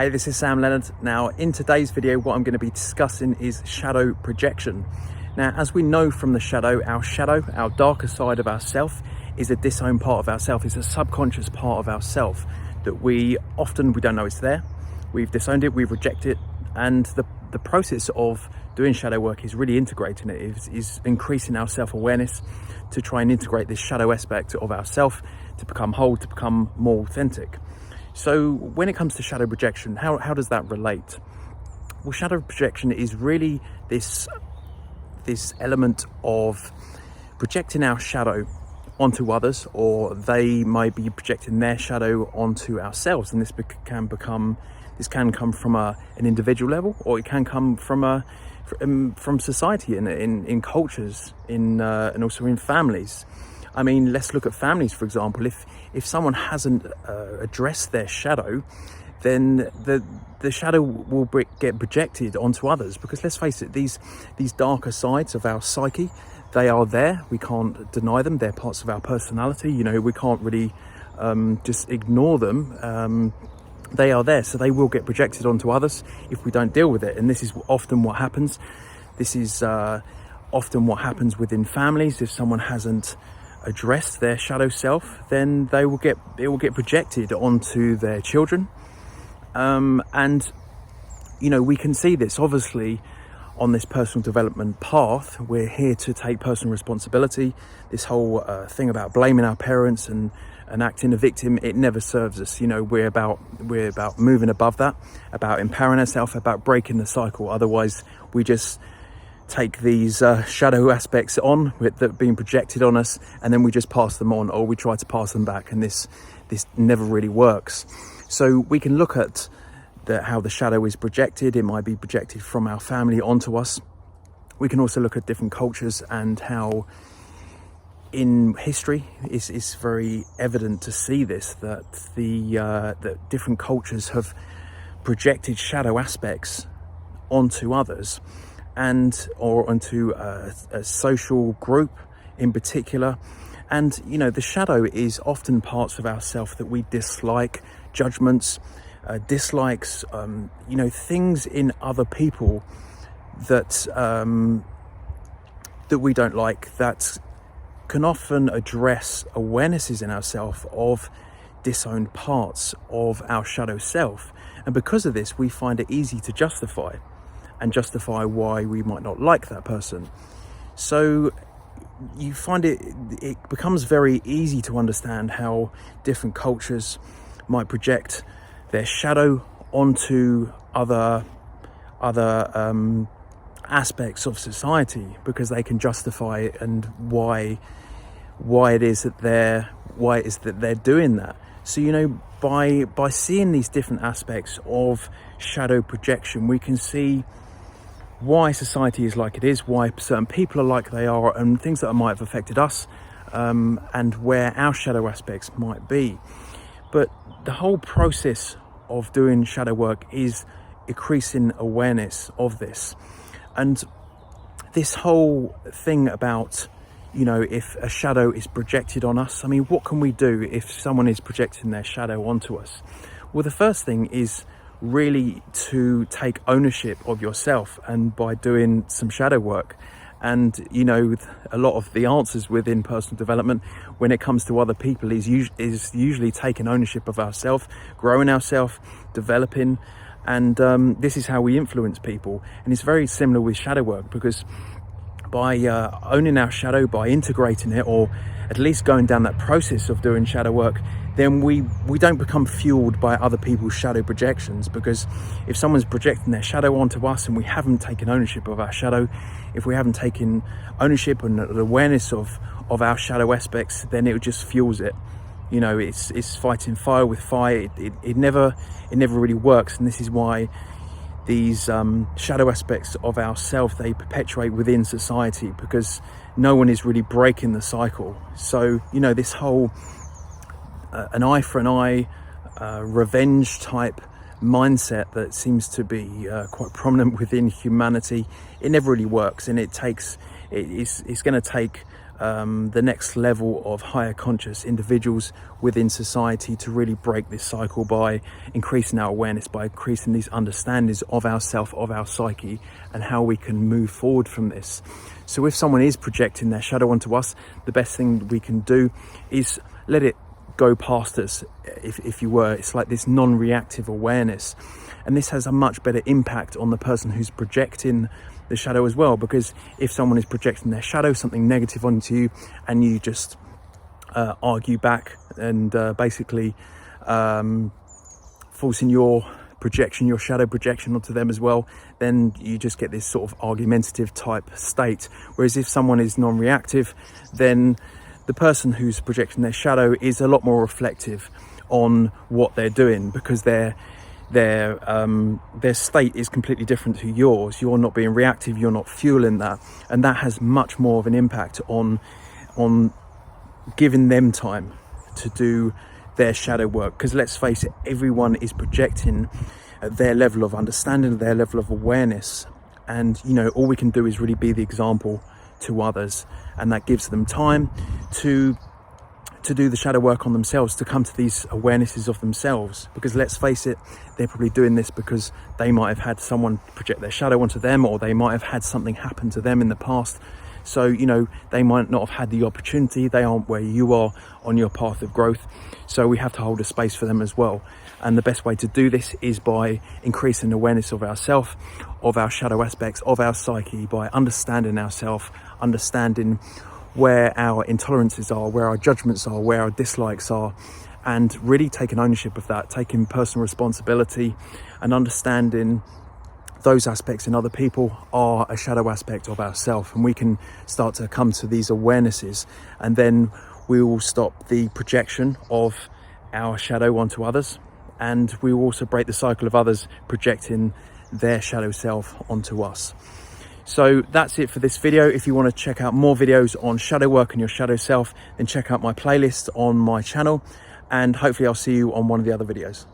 Hey, this is Leonard. Now, in today's video, what I'm going to be discussing is shadow projection. Now, as we know from the shadow, our darker side of ourself, is a disowned part of ourself. It's a subconscious part of ourself that we don't know it's there. We've disowned it, we've rejected it, and the process of doing shadow work is really integrating it, is increasing our self-awareness to try and integrate this shadow aspect of ourself to become whole, to become more authentic. So when it comes to shadow projection, how does that relate? Well, shadow projection is really this element of projecting our shadow onto others, or they might be projecting their shadow onto ourselves, and this can come from an individual level, or it can come from society in cultures, and also in families. I mean, let's look at families, for example. If someone hasn't addressed their shadow, then the shadow will get projected onto others, because let's face it, these darker sides of our psyche, they are there. We can't deny them. They're parts of our personality. You know, we can't really just ignore them. They are there, so they will get projected onto others if we don't deal with it. And this is often what happens. This is often what happens within families. If someone hasn't addressed their shadow self, then it will get projected onto their children. And you know, we can see this obviously on this personal development path. We're here to take personal responsibility. This whole thing about blaming our parents and acting a victim, it never serves us. You know, we're about moving above that, about empowering ourselves, about breaking the cycle. Otherwise, we just take these shadow aspects on that being projected on us, and then we just pass them on, or we try to pass them back, and this never really works. So we can look at how the shadow is projected. It might be projected from our family onto us. We can also look at different cultures, and how in history it's very evident to see this, that that different cultures have projected shadow aspects onto others, or onto a social group in particular. And you know, the shadow is often parts of ourself that we dislike, judgments, dislikes, you know, things in other people that we don't like, that can often address awarenesses in ourselves of disowned parts of our shadow self. And because of this, we find it easy to justify why we might not like that person. So you find it becomes very easy to understand how different cultures might project their shadow onto other aspects of society, because they can justify it, and why it is that they're doing that. So, you know, by seeing these different aspects of shadow projection, we can see why society is like it is, why certain people are like they are, and things that might have affected us, and where our shadow aspects might be. But the whole process of doing shadow work is increasing awareness of this. And this whole thing about, you know, if a shadow is projected on us, I mean, what can we do if someone is projecting their shadow onto us? Well, the first thing is really to take ownership of yourself, and by doing some shadow work. And you know, a lot of the answers within personal development when it comes to other people is usually taking ownership of ourselves, growing ourselves, developing. And this is how we influence people. And it's very similar with shadow work, because by owning our shadow, by integrating it, or at least going down that process of doing shadow work, then we don't become fueled by other people's shadow projections. Because if someone's projecting their shadow onto us and we haven't taken ownership of our shadow, if we haven't taken ownership and awareness of our shadow aspects, then it just fuels it. You know, it's fighting fire with fire. It never really works. And this is why these shadow aspects of ourself, they perpetuate within society, because no one is really breaking the cycle. So, you know, this whole an eye for an eye, revenge type mindset that seems to be quite prominent within humanity, it never really works. And it's going to take the next level of higher conscious individuals within society to really break this cycle by increasing our awareness, by increasing these understandings of ourself, of our psyche, and how we can move forward from this. So if someone is projecting their shadow onto us, the best thing we can do is let it go past us, if you were. It's like this non-reactive awareness, and this has a much better impact on the person who's projecting the shadow as well, because if someone is projecting their shadow, something negative onto you, and you just argue back and basically forcing your projection, your shadow projection onto them as well, then you just get this sort of argumentative type state. Whereas if someone is non-reactive, then the person who's projecting their shadow is a lot more reflective on what they're doing, because their state is completely different to yours. You're not being reactive, you're not fueling that, and that has much more of an impact on giving them time to do their shadow work. Because let's face it, everyone is projecting at their level of understanding, their level of awareness, and all we can do is really be the example to others, and that gives them time to do the shadow work on themselves, to come to these awarenesses of themselves. Because let's face it, they're probably doing this because they might have had someone project their shadow onto them, or they might have had something happen to them in the past. So they might not have had the opportunity. They aren't where you are on your path of growth, so we have to hold a space for them as well. And the best way to do this is by increasing awareness of ourself, of our shadow aspects, of our psyche, by understanding ourselves, understanding where our intolerances are, where our judgments are, where our dislikes are, and really taking ownership of that, taking personal responsibility, and understanding those aspects in other people are a shadow aspect of ourselves. And we can start to come to these awarenesses, and then we will stop the projection of our shadow onto others, and we will also break the cycle of others projecting their shadow self onto us. So that's it for this video. If you want to check out more videos on shadow work and your shadow self, then check out my playlist on my channel, and hopefully I'll see you on one of the other videos.